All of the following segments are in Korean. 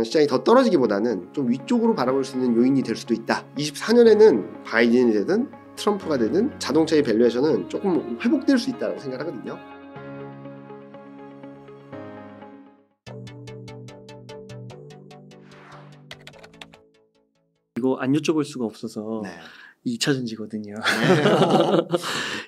시장이 더 떨어지기보다는 좀 위쪽으로 바라볼 수 있는 요인이 될 수도 있다. 24년에는 바이든이 되든 트럼프가 되든 자동차의 밸류에이션은 조금 회복될 수 있다고 생각하거든요. 이거 안 여쭤볼 수가 없어서 네. 2차전지거든요.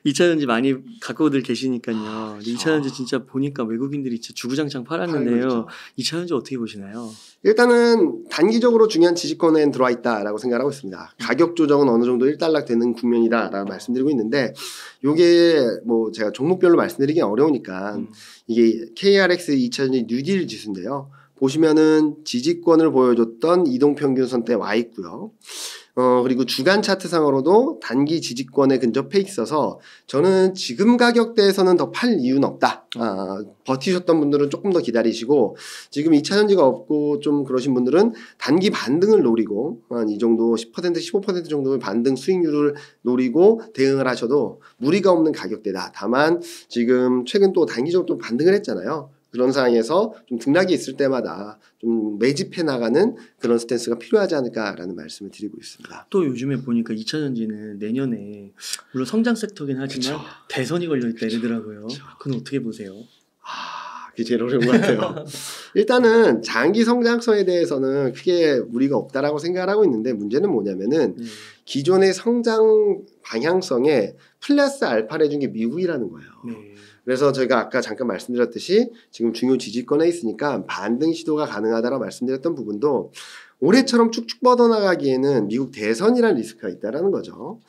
2차전지 많이 갖고들 계시니까요. 그렇죠. 2차전지 진짜 보니까 외국인들이 진짜 주구장창 팔았는데요. 2차전지 어떻게 보시나요? 일단은 단기적으로 중요한 지지권에 들어와 있다라고 생각하고 있습니다. 가격 조정은 어느 정도 일단락 되는 국면이다라고 말씀드리고 있는데, 요게 뭐 제가 종목별로 말씀드리기는 어려우니까 이게 KRX 2차전지 뉴딜 지수인데요. 보시면은 지지권을 보여줬던 이동평균선대에 와 있고요. 그리고 주간 차트상으로도 단기 지지권에 근접해 있어서 저는 지금 가격대에서는 더 팔 이유는 없다. 버티셨던 분들은 조금 더 기다리시고, 지금 2차전지가 없고 좀 그러신 분들은 단기 반등을 노리고 한 이 정도 10% 15% 정도의 반등 수익률을 노리고 대응을 하셔도 무리가 없는 가격대다. 다만 지금 최근 또 단기적으로 또 반등을 했잖아요. 그런 상황에서 좀 등락이 있을 때마다 좀 매집해 나가는 그런 스탠스가 필요하지 않을까라는 말씀을 드리고 있습니다. 또 요즘에 보니까 2차전지는 내년에 물론 성장 섹터긴 하지만 그쵸. 대선이 걸려있다 그쵸. 이러더라고요. 그쵸. 그건 어떻게 보세요? 그게 제일 어려운 것 같아요. 일단은 장기 성장성에 대해서는 크게 무리가 없다라고 생각을 하고 있는데, 문제는 뭐냐면은 기존의 성장 방향성에 플러스 알파를 해준 게 미국이라는 거예요. 그래서 저희가 아까 잠깐 말씀드렸듯이 지금 중요 지지권에 있으니까 반등 시도가 가능하다라고 말씀드렸던 부분도 올해처럼 쭉쭉 뻗어나가기에는 미국 대선이라는 리스크가 있다라는 거죠.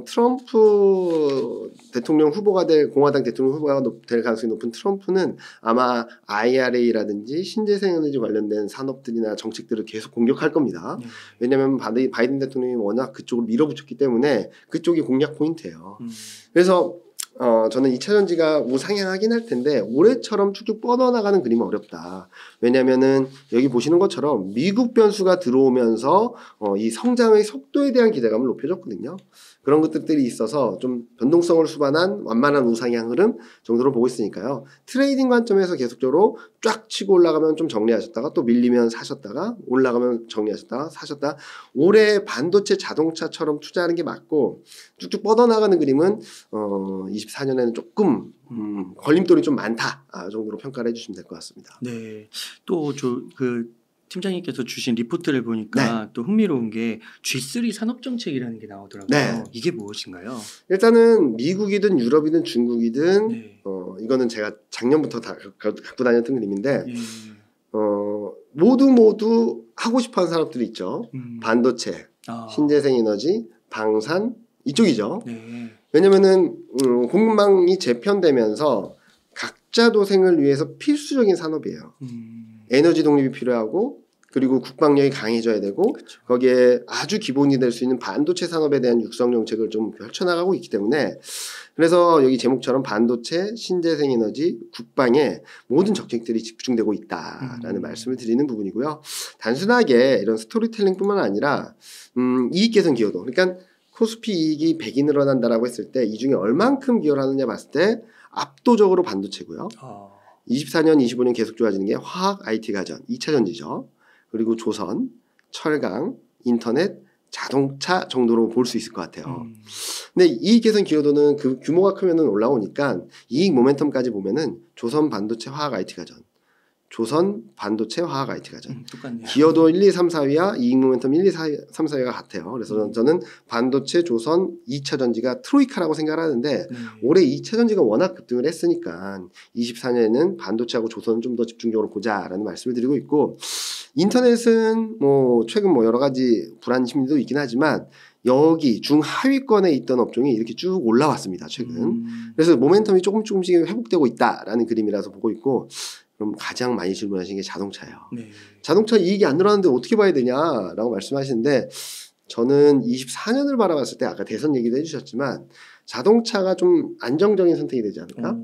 트럼프 대통령 후보가 될, 공화당 대통령 후보가 될 가능성이 높은 트럼프는 아마 IRA라든지 신재생에너지 관련된 산업들이나 정책들을 계속 공격할 겁니다. 왜냐하면 바이든 대통령이 워낙 그쪽으로 밀어붙였기 때문에 그쪽이 공략 포인트예요. 그래서 저는 2차전지가 우상향하긴 할 텐데 올해처럼 쭉쭉 뻗어나가는 그림은 어렵다. 왜냐면은 여기 보시는 것처럼 미국 변수가 들어오면서 이 성장의 속도에 대한 기대감을 높여줬거든요. 그런 것들이 있어서 좀 변동성을 수반한 완만한 우상향 흐름 정도로 보고 있으니까요. 트레이딩 관점에서 계속적으로 쫙 치고 올라가면 좀 정리하셨다가 또 밀리면 사셨다가 올라가면 정리하셨다가 사셨다가, 올해 반도체 자동차처럼 투자하는 게 맞고 쭉쭉 뻗어나가는 그림은 24년에는 조금 걸림돌이 좀 많다 정도로 평가를 해주시면 될 것 같습니다. 네, 또 팀장님께서 주신 리포트를 보니까 또 흥미로운 게 G3 산업정책이라는 게 나오더라고요. 네. 이게 무엇인가요? 일단은 미국이든 유럽이든 중국이든 이거는 제가 작년부터 다 갖고 다녔던 그림인데 모두 하고 싶어하는 산업들이 있죠. 반도체, 신재생에너지, 방산 이쪽이죠. 왜냐면은 공급망이 재편되면서 각자 도생을 위해서 필수적인 산업이에요. 에너지 독립이 필요하고, 그리고 국방력이 강해져야 되고, 그쵸. 거기에 아주 기본이 될 수 있는 반도체 산업에 대한 육성 정책을 좀 펼쳐나가고 있기 때문에, 그래서 여기 제목처럼 반도체, 신재생에너지, 국방에 모든 정책들이 집중되고 있다라는 말씀을 드리는 부분이고요. 단순하게 이런 스토리텔링뿐만 아니라 이익 개선 기여도, 그러니까 코스피 이익이 100이 늘어난다라고 했을 때 이 중에 얼만큼 기여를 하느냐 봤을 때 압도적으로 반도체고요. 24년, 25년 계속 좋아지는 게 화학, IT 가전, 2차전지죠. 그리고 조선, 철강, 인터넷, 자동차 정도로 볼 수 있을 것 같아요. 근데 이익 개선 기여도는 그 규모가 크면은 올라오니까 이익 모멘텀까지 보면은 조선, 반도체, 화학, IT 가전, 조선, 반도체, 화학, IT 가전. 똑같네요. 기여도 1, 2, 3, 4위와 이익 모멘텀 1, 2, 3, 4위가 같아요. 그래서 저는 반도체, 조선, 2차전지가 트로이카라고 생각을 하는데 올해 2차전지가 워낙 급등을 했으니까 24년에는 반도체하고 조선은 좀 더 집중적으로 보자라는 말씀을 드리고 있고, 인터넷은 뭐 최근 뭐 여러 가지 불안 심리도 있긴 하지만 여기 중하위권에 있던 업종이 이렇게 쭉 올라왔습니다, 최근. 그래서 모멘텀이 조금씩 회복되고 있다라는 그림이라서 보고 있고, 그럼 가장 많이 질문하신 게 자동차예요. 자동차 이익이 안 늘어나는데 어떻게 봐야 되냐라고 말씀하시는데, 저는 24년을 바라봤을 때 아까 대선 얘기도 해주셨지만 자동차가 좀 안정적인 선택이 되지 않을까?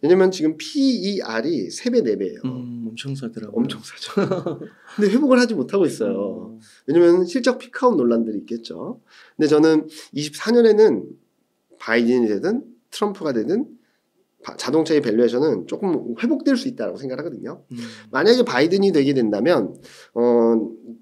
왜냐면 지금 PER이 3배, 4배예요. 엄청 사더라고요. 엄청 사죠. 근데 회복을 하지 못하고 있어요. 왜냐면 실적 피크아웃 논란들이 있겠죠. 근데 저는 24년에는 바이든이 되든 트럼프가 되든 자동차의 밸류에이션은 조금 회복될 수 있다고 생각하거든요. 만약에 바이든이 되게 된다면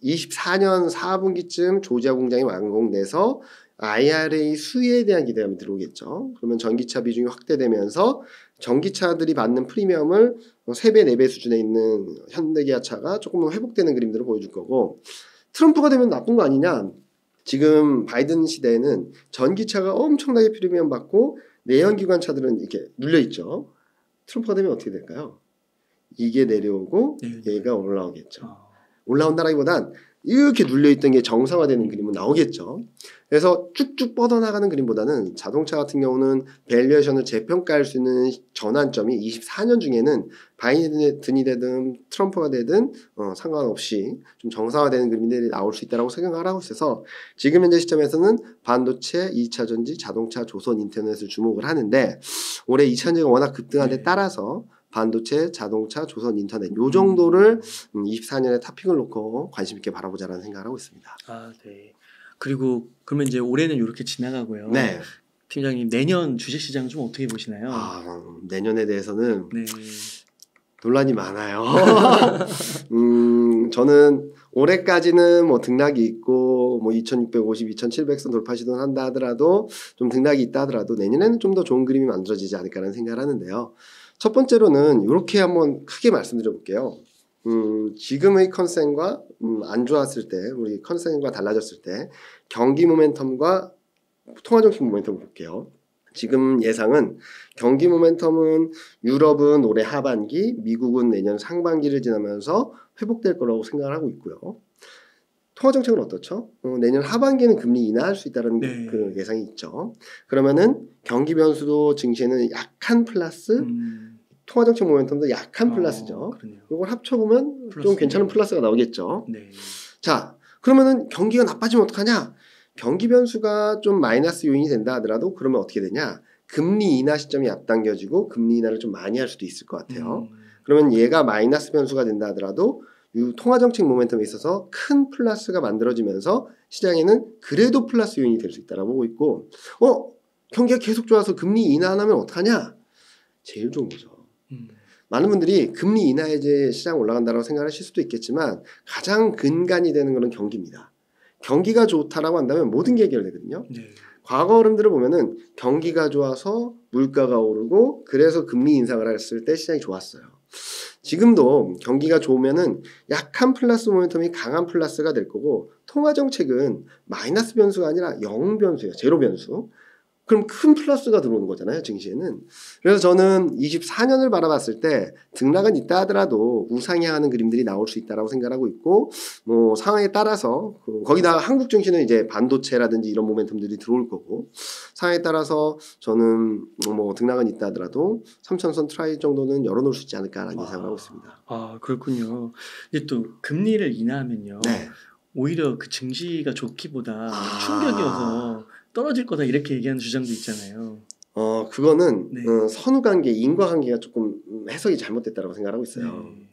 24년 4분기쯤 조지아 공장이 완공돼서 IRA 수혜에 대한 기대감이 들어오겠죠. 그러면 전기차 비중이 확대되면서 전기차들이 받는 프리미엄을 3배, 4배 수준에 있는 현대기아차가 조금 회복되는 그림들을 보여줄 거고, 트럼프가 되면 나쁜 거 아니냐? 지금 바이든 시대에는 전기차가 엄청나게 프리미엄 받고 내연기관차들은 이렇게 눌려있죠. 트럼프가 되면 어떻게 될까요? 이게 내려오고 얘가 올라오겠죠. 올라온다라기보단 이렇게 눌려있던 게 정상화되는 그림은 나오겠죠. 그래서 쭉쭉 뻗어나가는 그림보다는 자동차 같은 경우는 밸류에이션을 재평가할 수 있는 전환점이 24년 중에는 바이든이 되든 트럼프가 되든 상관없이 좀 정상화되는 그림들이 나올 수 있다고 생각을 하고 있어서 지금 현재 시점에서는 반도체, 2차 전지, 자동차, 조선, 인터넷을 주목을 하는데 올해 2차 전지가 워낙 급등한 데 따라서 반도체, 자동차, 조선, 인터넷 요 정도를 24년에 탑픽을 놓고 관심 있게 바라보자라는 생각을 하고 있습니다. 아, 네. 그리고 그러면 이제 올해는 이렇게 지나가고요. 네. 팀장님 내년 주식시장 좀 어떻게 보시나요? 내년에 대해서는 네. 논란이 많아요. 저는 올해까지는 뭐 등락이 있고 뭐 2650, 2700선 돌파 시도는 한다 하더라도 좀 등락이 있다 하더라도 내년에는 좀 더 좋은 그림이 만들어지지 않을까라는 생각을 하는데요. 첫 번째로는 이렇게 한번 크게 말씀드려 볼게요. 지금의 컨센과 안 좋았을 때, 우리 컨센과 달라졌을 때 경기 모멘텀과 통화정책 모멘텀을 볼게요. 지금 예상은 경기 모멘텀은 유럽은 올해 하반기, 미국은 내년 상반기를 지나면서 회복될 거라고 생각을 하고 있고요. 통화정책은 어떻죠? 내년 하반기에는 금리 인하할 수 있다는 그 예상이 있죠. 그러면은 경기 변수도 증시에는 약한 플러스 통화정책 모멘텀도 약한 플러스죠. 이걸 합쳐보면 좀 괜찮은 플러스가 나오겠죠. 네. 자, 그러면은 경기가 나빠지면 어떡하냐? 경기 변수가 좀 마이너스 요인이 된다 하더라도 그러면 어떻게 되냐? 금리 인하 시점이 앞당겨지고 금리 인하를 좀 많이 할 수도 있을 것 같아요. 그러면 얘가 마이너스 변수가 된다 하더라도 이 통화정책 모멘텀에 있어서 큰 플러스가 만들어지면서 시장에는 그래도 플러스 요인이 될 수 있다라고 보고 있고, 경기가 계속 좋아서 금리 인하 안 하면 어떡하냐? 제일 좋은 거죠. 많은 분들이 금리 인하 해제 시장 올라간다고 생각하실 수도 있겠지만 가장 근간이 되는 것은 경기입니다. 경기가 좋다라고 한다면 모든 게 해결되거든요. 네. 과거 흐름들을 보면은 경기가 좋아서 물가가 오르고 그래서 금리 인상을 했을 때 시장이 좋았어요. 지금도 경기가 좋으면은 약한 플러스 모멘텀이 강한 플러스가 될 거고 통화정책은 마이너스 변수가 아니라 0 변수예요. 제로 변수. 그럼 큰 플러스가 들어오는 거잖아요, 증시에는. 그래서 저는 24년을 바라봤을 때 등락은 있다 하더라도 우상향하는 그림들이 나올 수 있다라고 생각하고 있고, 뭐 상황에 따라서 거기다 한국 증시는 이제 반도체라든지 이런 모멘텀들이 들어올 거고, 상황에 따라서 저는 뭐 등락은 있다 하더라도 3천선 트라이 정도는 열어놓을 수 있지 않을까라는 예상을 하고 있습니다. 아, 그렇군요. 이제 또 금리를 인하하면요, 네. 오히려 그 증시가 좋기보다 충격이어서 떨어질 거다 이렇게 얘기하는 주장도 있잖아요. 그거는 선후관계, 인과관계가 조금 해석이 잘못됐다고 생각하고 있어요. 네.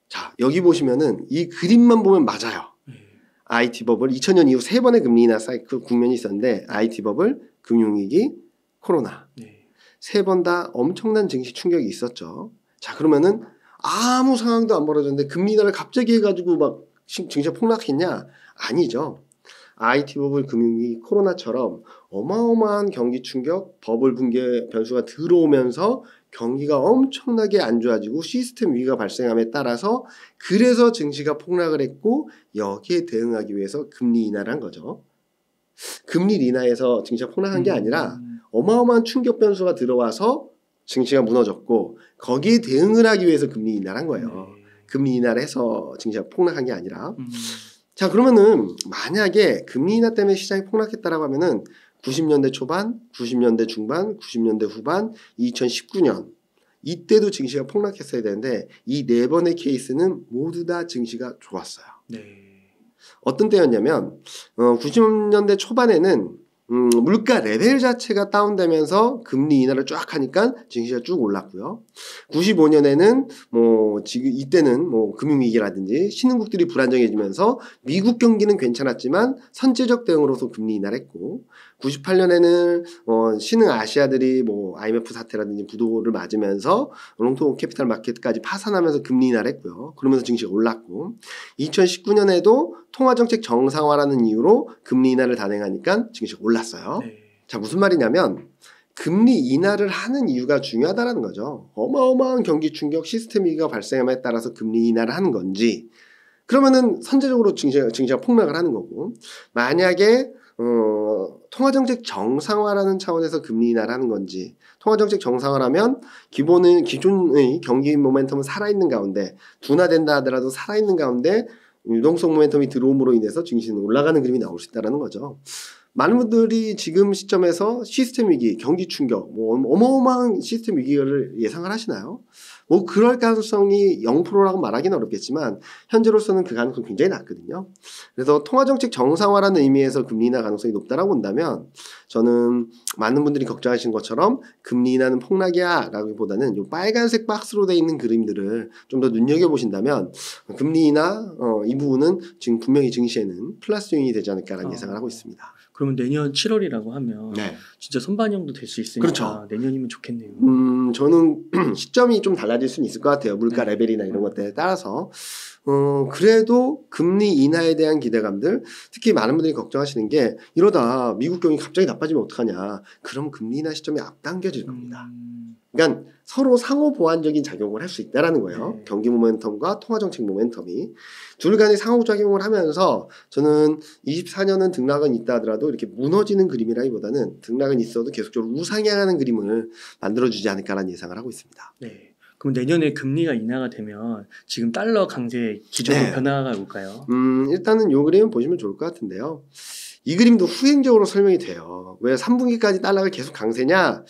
자, 여기 보시면은 이 그림만 보면 맞아요. IT 버블 2000년 이후 3번의 금리 인하 사이클 국면이 있었는데 IT 버블, 금융위기, 코로나 3번 다 엄청난 증시 충격이 있었죠. 자, 그러면은 아무 상황도 안 벌어졌는데 금리 인하를 갑자기 해가지고 막 증시가 폭락했냐? 아니죠. IT 버블, 금융위기, 코로나처럼 어마어마한 경기 충격, 버블 붕괴 변수가 들어오면서 경기가 엄청나게 안 좋아지고 시스템 위기가 발생함에 따라서 그래서 증시가 폭락을 했고 여기에 대응하기 위해서 금리 인하를 한 거죠. 금리 인하에서 증시가 폭락한 게 아니라 어마어마한 충격 변수가 들어와서 증시가 무너졌고 거기에 대응을 하기 위해서 금리 인하를 한 거예요. 금리 인하를 해서 증시가 폭락한 게 아니라. 자, 그러면은 만약에 금리 인하 때문에 시장이 폭락했다라고 하면은 90년대 초반, 90년대 중반, 90년대 후반, 2019년 이때도 증시가 폭락했어야 되는데 이 4번의 케이스는 모두 다 증시가 좋았어요. 네. 어떤 때였냐면 90년대 초반에는 물가 레벨 자체가 다운되면서 금리 인하를 쫙 하니까 증시가 쭉 올랐고요. 95년에는 뭐 지금 이때는 뭐 금융위기라든지 신흥국들이 불안정해지면서 미국 경기는 괜찮았지만 선제적 대응으로서 금리 인하를 했고 98년에는 신흥 아시아들이 뭐 IMF 사태라든지 부도를 맞으면서 롱통 캐피탈 마켓까지 파산하면서 금리 인하를 했고요. 그러면서 증시가 올랐고 2019년에도 통화정책 정상화라는 이유로 금리 인하를 단행하니까 증시가 올랐어요. 네. 자, 무슨 말이냐면 금리 인하를 하는 이유가 중요하다라는 거죠. 어마어마한 경기 충격 시스템 위기가 발생함에 따라서 금리 인하를 하는 건지 그러면은 선제적으로 증시가 폭락을 하는 거고 만약에 통화정책 정상화라는 차원에서 금리 인하를 하는 건지 통화정책 정상화라면 기존의 경기 모멘텀은 살아있는 가운데 둔화된다 하더라도 살아있는 가운데 유동성 모멘텀이 들어옴으로 인해서 증시는 올라가는 그림이 나올 수 있다는 거죠. 많은 분들이 지금 시점에서 시스템 위기, 경기 충격, 뭐 어마어마한 시스템 위기를 예상을 하시나요? 뭐 그럴 가능성이 0%라고 말하기는 어렵겠지만 현재로서는 그 가능성이 굉장히 낮거든요. 그래서 통화정책 정상화라는 의미에서 금리 인하 가능성이 높다라고 본다면 저는 많은 분들이 걱정하신 것처럼 금리 인하는 폭락이야 라기보다는 이 빨간색 박스로 되어 있는 그림들을 좀 더 눈여겨보신다면 금리 인하 이 부분은 지금 분명히 증시에는 플러스 요인이 되지 않을까라는 예상을 하고 있습니다. 그러면 내년 7월이라고 하면 네. 진짜 선반영도 될 수 있으니까 그렇죠. 내년이면 좋겠네요. 저는 시점이 좀 달라질 수는 있을 것 같아요. 물가 레벨이나 이런 것들에 따라서. 그래도 금리 인하에 대한 기대감들, 특히 많은 분들이 걱정하시는 게 이러다 미국 경기 갑자기 나빠지면 어떡하냐. 그럼 금리 인하 시점이 앞당겨질 겁니다. 그러니까 서로 상호 보완적인 작용을 할 수 있다라는 거예요. 네. 경기 모멘텀과 통화정책 모멘텀이 둘 간의 상호작용을 하면서 저는 24년은 등락은 있다 하더라도 이렇게 무너지는 그림이라기보다는 등락은 있어도 계속적으로 우상향하는 그림을 만들어주지 않을까라는 예상을 하고 있습니다. 네. 그럼 내년에 금리가 인하가 되면 지금 달러 강세 기조로 네. 변화가 올까요? 일단은 이 그림 보시면 좋을 것 같은데요. 이 그림도 후행적으로 설명이 돼요. 왜 3분기까지 달러가 계속 강세냐?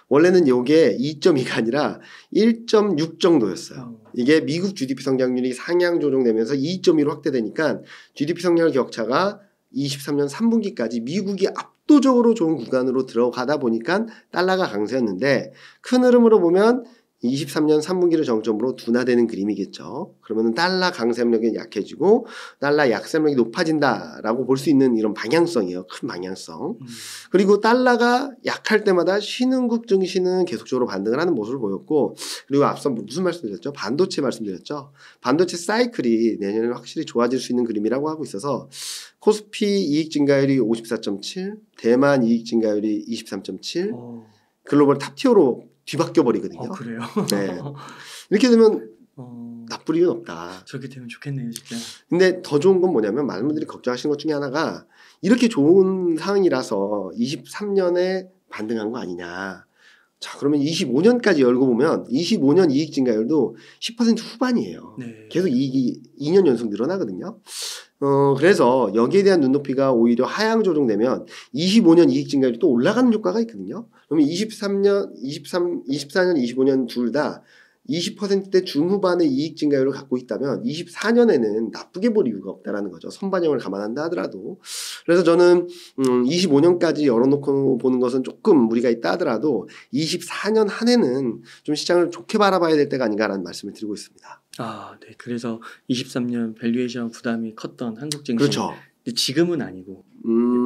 원래는 이게 2.2가 아니라 1.6 정도였어요. 이게 미국 GDP 성장률이 상향 조정되면서 2.2로 확대되니까 GDP 성장률 격차가 23년 3분기까지 미국이 압도적으로 좋은 구간으로 들어가다 보니까 달러가 강세였는데 큰 흐름으로 보면 23년 3분기를 정점으로 둔화되는 그림이겠죠. 그러면 달러 강세력이 약해지고 달러 약세력이 높아진다라고 볼 수 있는 이런 방향성이에요. 큰 방향성. 그리고 달러가 약할 때마다 신흥국 증시는 계속적으로 반등을 하는 모습을 보였고 그리고 앞서 무슨 말씀드렸죠? 반도체 말씀드렸죠. 반도체 사이클이 내년에 확실히 좋아질 수 있는 그림이라고 하고 있어서 코스피 이익 증가율이 54.7, 대만 이익 증가율이 23.7, 글로벌 탑티어로 뒤바뀌어 버리거든요. 그래요? 네. 이렇게 되면 나쁠 이유는 없다. 저렇게 되면 좋겠네요, 진짜. 근데 더 좋은 건 뭐냐면 많은 분들이 걱정하시는 것 중에 하나가 이렇게 좋은 상황이라서 23년에 반등한 거 아니냐. 자, 그러면 25년까지 열고 보면 25년 이익 증가율도 10% 후반이에요. 네. 계속 이익이 2년 연속 늘어나거든요. 그래서 여기에 대한 눈높이가 오히려 하향 조정되면 25년 이익 증가율이 또 올라가는 효과가 있거든요. 그러면 24년, 25년 둘 다 20%대 중후반의 이익 증가율을 갖고 있다면 24년에는 나쁘게 볼 이유가 없다라는 거죠. 선반영을 감안한다 하더라도. 그래서 저는 25년까지 열어놓고 보는 것은 조금 무리가 있다 하더라도 24년 한 해는 좀 시장을 좋게 바라봐야 될 때가 아닌가라는 말씀을 드리고 있습니다. 네. 그래서 23년 밸류에이션 부담이 컸던 한국 증시. 그렇죠. 지금은 아니고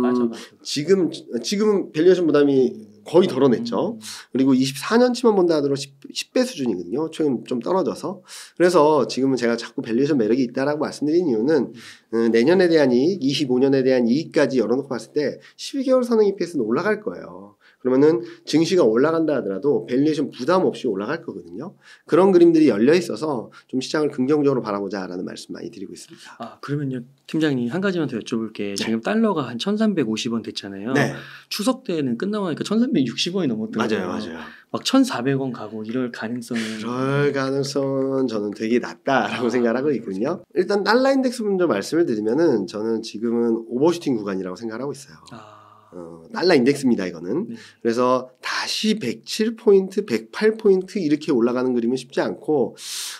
빠져가지고. 지금은 밸류에이션 부담이 거의 덜어냈죠. 그리고 24년치만 본다 하더라도 10배 수준이거든요. 최근 좀 떨어져서. 그래서 지금은 제가 자꾸 밸류에이션 매력이 있다라고 말씀드린 이유는 내년에 대한 이익, 25년에 대한 이익까지 열어놓고 봤을 때 12개월 선행 EPS는 올라갈 거예요. 그러면은 증시가 올라간다 하더라도 밸류에이션 부담 없이 올라갈 거거든요. 그런 그림들이 열려 있어서 좀 시장을 긍정적으로 바라보자라는 말씀 많이 드리고 있습니다. 그러면요, 팀장님 한 가지만 더 여쭤볼게. 지금 달러가 한 1,350원 됐잖아요. 네. 추석 때는 끝나고 나니까 1,360원이 넘었더라고요. 맞아요. 막 1,400원 가고 이럴 가능성은. 그럴 가능성은 저는 되게 낮다라고 생각하고 있거든요. 일단 달러 인덱스 먼저 말씀을 드리면은 저는 지금은 오버슈팅 구간이라고 생각하고 있어요. 달러 인덱스입니다, 이거는. 네. 그래서 다시 107포인트, 108포인트 이렇게 올라가는 그림은 쉽지 않고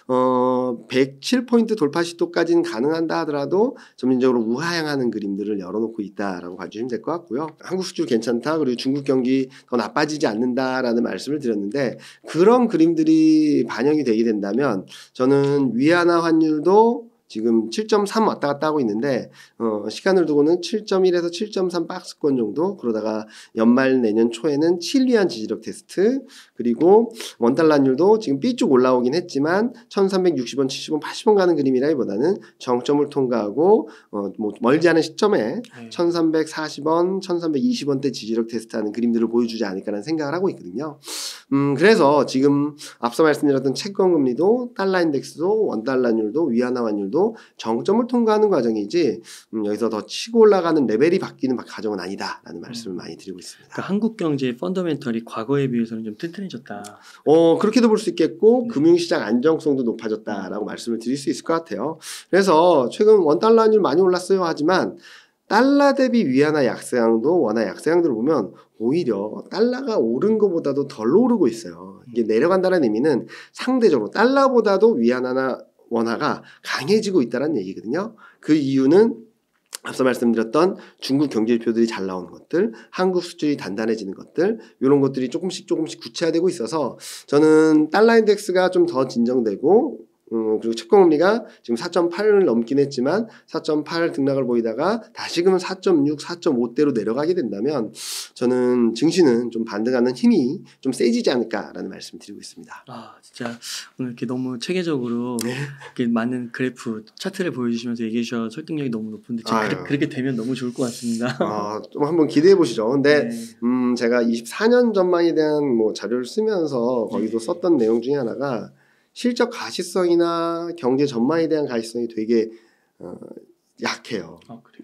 107포인트 돌파 시도까지는 가능한다 하더라도 점진적으로 우하향하는 그림들을 열어놓고 있다라고 봐주시면 될 것 같고요. 한국 수출 괜찮다, 그리고 중국 경기 더 나빠지지 않는다라는 말씀을 드렸는데 그런 그림들이 반영이 되게 된다면 저는 위안화 환율도 지금 7.3 왔다 갔다 하고 있는데 시간을 두고는 7.1에서 7.3 박스권 정도, 그러다가 연말 내년 초에는 7위안 지지력 테스트, 그리고 원달러율도 지금 B쪽 올라오긴 했지만 1360원, 70원, 80원 가는 그림이라기보다는 정점을 통과하고 뭐 멀지 않은 시점에 1340원, 1320원대 지지력 테스트하는 그림들을 보여주지 않을까라는 생각을 하고 있거든요. 그래서 지금 앞서 말씀드렸던 채권 금리도 달러 인덱스도 원달러율도 위안화 환율도 정점을 통과하는 과정이지 여기서 더 치고 올라가는 레벨이 바뀌는 과정은 아니다라는 말씀을 많이 드리고 있습니다. 그러니까 한국 경제의 펀더멘털이 과거에 비해서는 좀 튼튼해졌다. 그렇게도 볼 수 있겠고 금융시장 안정성도 높아졌다라고 말씀을 드릴 수 있을 것 같아요. 그래서 최근 원달러 환율 많이 올랐어요 하지만 달러 대비 위안화 약세양도 원화 약세양들을 보면 오히려 달러가 오른 것보다도 덜 오르고 있어요. 이게 내려간다는 의미는 상대적으로 달러보다도 위안화나 원화가 강해지고 있다는 얘기거든요. 그 이유는 앞서 말씀드렸던 중국 경제지표들이 잘 나오는 것들, 한국 수출이 단단해지는 것들, 이런 것들이 조금씩 구체화되고 있어서 저는 달러 인덱스가 좀 더 진정되고 그리고 채권금리가 지금 4.8을 넘긴 했지만 4.8 등락을 보이다가 다시금은 4.6, 4.5대로 내려가게 된다면 저는 증시는 좀 반등하는 힘이 좀 세지지 않을까라는 말씀 드리고 있습니다. 아 진짜 오늘 이렇게 너무 체계적으로 이렇게 많은 그래프, 차트를 보여주시면서 얘기해 주셔서 설득력이 너무 높은데 그렇게 되면 너무 좋을 것 같습니다. 좀 한번 기대해 보시죠. 근데 제가 24년 전망에 대한 뭐 자료를 쓰면서 거기도 썼던 내용 중에 하나가 실적 가시성이나 경제 전망에 대한 가시성이 되게 약해요.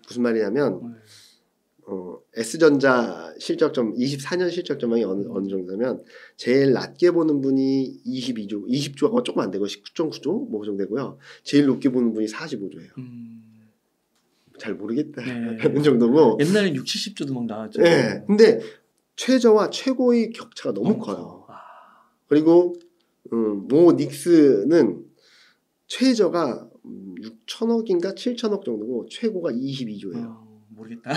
무슨 말이냐면 S전자 실적점 24년 실적 전망이 어느 정도냐면 제일 낮게 보는 분이 20조가 조금 안 되고 19.9조 뭐 그 정도 되고요. 제일 높게 보는 분이 45조예요. 잘 모르겠다 하는 정도고. 옛날엔 6, 70조도 막 나왔죠. 네. 근데 최저와 최고의 격차가 너무 커요. 그리고 모 닉스는 최저가 6천억인가 7천억 정도고 최고가 22조예요. 모르겠다.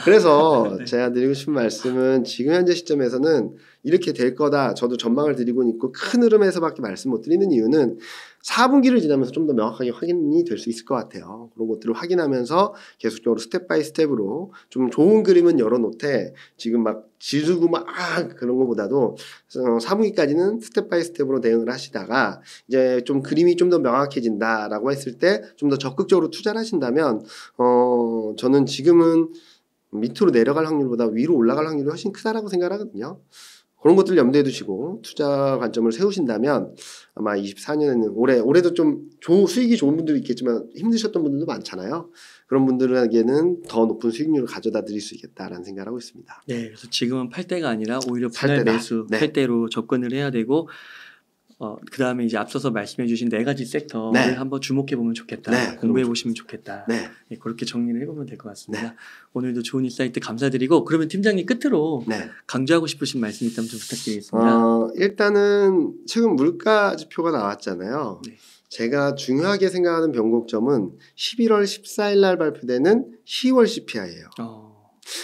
그래서 제가 드리고 싶은 말씀은 지금 현재 시점에서는 이렇게 될 거다. 저도 전망을 드리고 있고 큰 흐름에서밖에 말씀 못 드리는 이유는 4분기를 지나면서 좀 더 명확하게 확인이 될 수 있을 것 같아요. 그런 것들을 확인하면서 계속적으로 스텝 바이 스텝으로 좀 좋은 그림은 열어놓되 지금 막 지르고 막 그런 것보다도 4분기까지는 스텝 바이 스텝으로 대응을 하시다가 이제 좀 그림이 좀 더 명확해진다라고 했을 때 좀 더 적극적으로 투자를 하신다면 저는 지금은 밑으로 내려갈 확률보다 위로 올라갈 확률이 훨씬 크다라고 생각하거든요. 그런 것들을 염두에 두시고 투자 관점을 세우신다면 아마 24년에는 올해도 좀 수익이 좋은 분들도 있겠지만 힘드셨던 분들도 많잖아요. 그런 분들에게는 더 높은 수익률을 가져다 드릴 수 있겠다라는 생각을 하고 있습니다. 네, 그래서 지금은 8대가 아니라 오히려 분할 매수 8대로 접근을 해야 되고 그 다음에 이제 앞서서 말씀해주신 4가지 섹터를 한번 주목해보면 좋겠다. 공부해보시면 좋겠다. 그렇게 정리를 해보면 될 것 같습니다. 오늘도 좋은 인사이트 감사드리고 그러면 팀장님 끝으로 강조하고 싶으신 말씀 있다면 좀 부탁드리겠습니다. 일단은 최근 물가 지표가 나왔잖아요. 제가 중요하게 생각하는 변곡점은 11월 14일 날 발표되는 10월 CPI예요.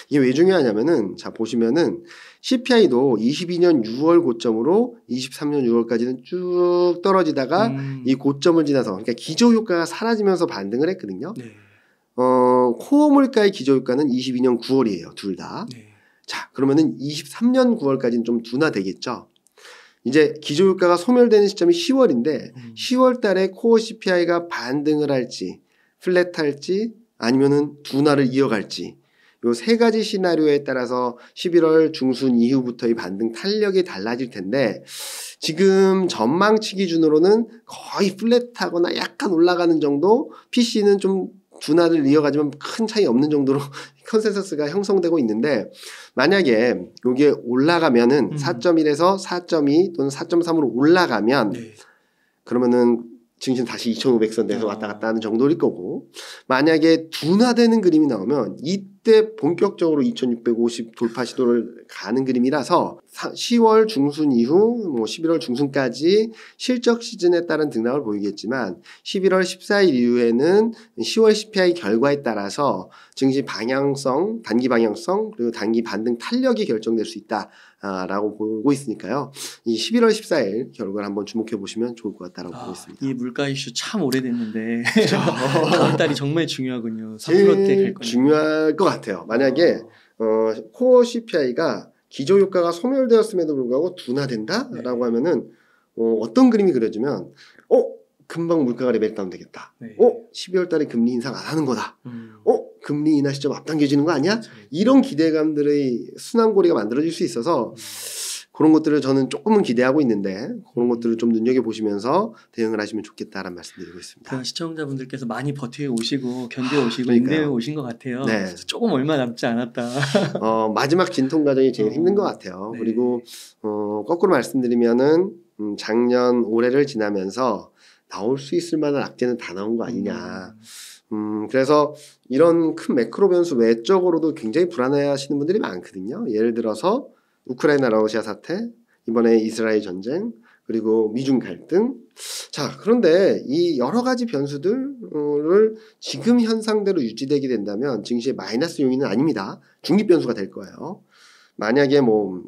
이게 왜 중요하냐면은 자 보시면은 CPI도 22년 6월 고점으로 23년 6월까지는 쭉 떨어지다가 이 고점을 지나서 그러니까 기저효과가 사라지면서 반등을 했거든요. 코어 물가의 기저효과는 22년 9월이에요. 둘 다. 자 그러면은 23년 9월까지는 좀 둔화되겠죠. 이제 기저효과가 소멸되는 시점이 10월인데 10월 달에 코어 CPI가 반등을 할지 플랫할지 아니면은 둔화를 이어갈지 요 3가지 시나리오에 따라서 11월 중순 이후부터의 반등 탄력이 달라질 텐데 지금 전망치 기준으로는 거의 플랫하거나 약간 올라가는 정도, PC는 좀 둔화를 이어가지만 큰 차이 없는 정도로 컨센서스가 형성되고 있는데 만약에 이게 올라가면은 4.1에서 4.2 또는 4.3으로 올라가면 그러면은 증시는 다시 2,500선 내서 왔다 갔다 하는 정도일 거고 만약에 둔화되는 그림이 나오면 이때 본격적으로 2650 돌파 시도를 가는 그림이라서 10월 중순 이후 뭐 11월 중순까지 실적 시즌에 따른 등락을 보이겠지만 11월 14일 이후에는 10월 CPI 결과에 따라서 증시 방향성, 단기 방향성 그리고 단기 반등 탄력이 결정될 수 있다라고 보고 있으니까요. 이 11월 14일 결과를 한번 주목해 보시면 좋을 것 같다라고 보고 있습니다. 이 물가 이슈 참 오래됐는데 다음 달이 정말 중요하군요. 3%대 갈 거예요. 중요할 것 같아요. 만약에 코어 CPI가 기저 효과가 소멸되었음에도 불구하고 둔화된다라고 하면은 어떤 그림이 그려지면 금방 물가가 레벨 다운 되겠다. 12월 달에 금리 인상 안 하는 거다. 금리 인하 시점 앞당겨지는 거 아니야? 이런 기대감들의 순환고리가 만들어질 수 있어서 그런 것들을 저는 조금은 기대하고 있는데 그런 것들을 좀 눈여겨보시면서 대응을 하시면 좋겠다라는 말씀드리고 있습니다. 시청자분들께서 많이 버텨 오시고 견뎌 오시고 인내해 오신 것 같아요. 네. 조금 얼마 남지 않았다. 마지막 진통 과정이 제일 힘든 것 같아요. 네. 그리고 거꾸로 말씀드리면은 작년 올해를 지나면서 나올 수 있을 만한 악재는 다 나온 거 아니냐. 그래서 이런 큰 매크로 변수 외적으로도 굉장히 불안해하시는 분들이 많거든요. 예를 들어서 우크라이나 러시아 사태, 이번에 이스라엘 전쟁, 그리고 미중 갈등. 자, 그런데 이 여러 가지 변수들을 지금 현상대로 유지되게 된다면 증시의 마이너스 요인은 아닙니다. 중립 변수가 될 거예요. 만약에 뭐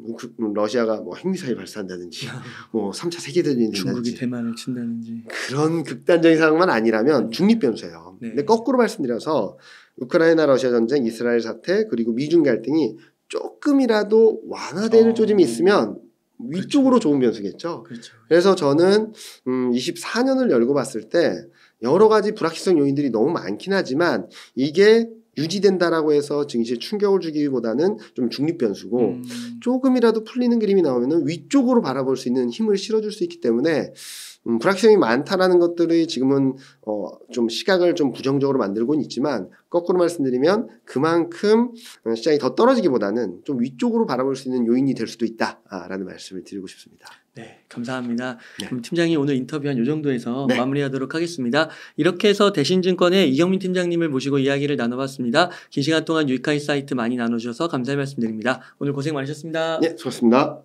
러시아가 뭐 핵미사일 발사한다든지 뭐 3차 세계대전이 된다든지 중국이 대만을 친다든지 그런 극단적인 상황만 아니라면 중립 변수예요. 네. 근데 거꾸로 말씀드려서 우크라이나 러시아 전쟁, 이스라엘 사태 그리고 미중 갈등이 조금이라도 완화될 조짐이 있으면 위쪽으로 그렇죠. 좋은 변수겠죠. 그렇죠. 그래서 저는 24년을 열고 봤을 때 여러 가지 불확실성 요인들이 너무 많긴 하지만 이게 유지된다라고 해서 증시에 충격을 주기보다는 좀 중립 변수고 조금이라도 풀리는 그림이 나오면은 위쪽으로 바라볼 수 있는 힘을 실어줄 수 있기 때문에 불확실성이 많다라는 것들이 지금은 좀 시각을 좀 부정적으로 만들고는 있지만 거꾸로 말씀드리면 그만큼 시장이 더 떨어지기보다는 좀 위쪽으로 바라볼 수 있는 요인이 될 수도 있다라는 말씀을 드리고 싶습니다. 네, 감사합니다. 네. 그럼 팀장님 오늘 인터뷰 한 이 정도에서 네. 마무리하도록 하겠습니다. 이렇게 해서 대신증권의 이경민 팀장님을 모시고 이야기를 나눠봤습니다. 긴 시간 동안 유익한 사이트 많이 나눠주셔서 감사의 말씀드립니다. 오늘 고생 많으셨습니다. 네, 수고하셨습니다.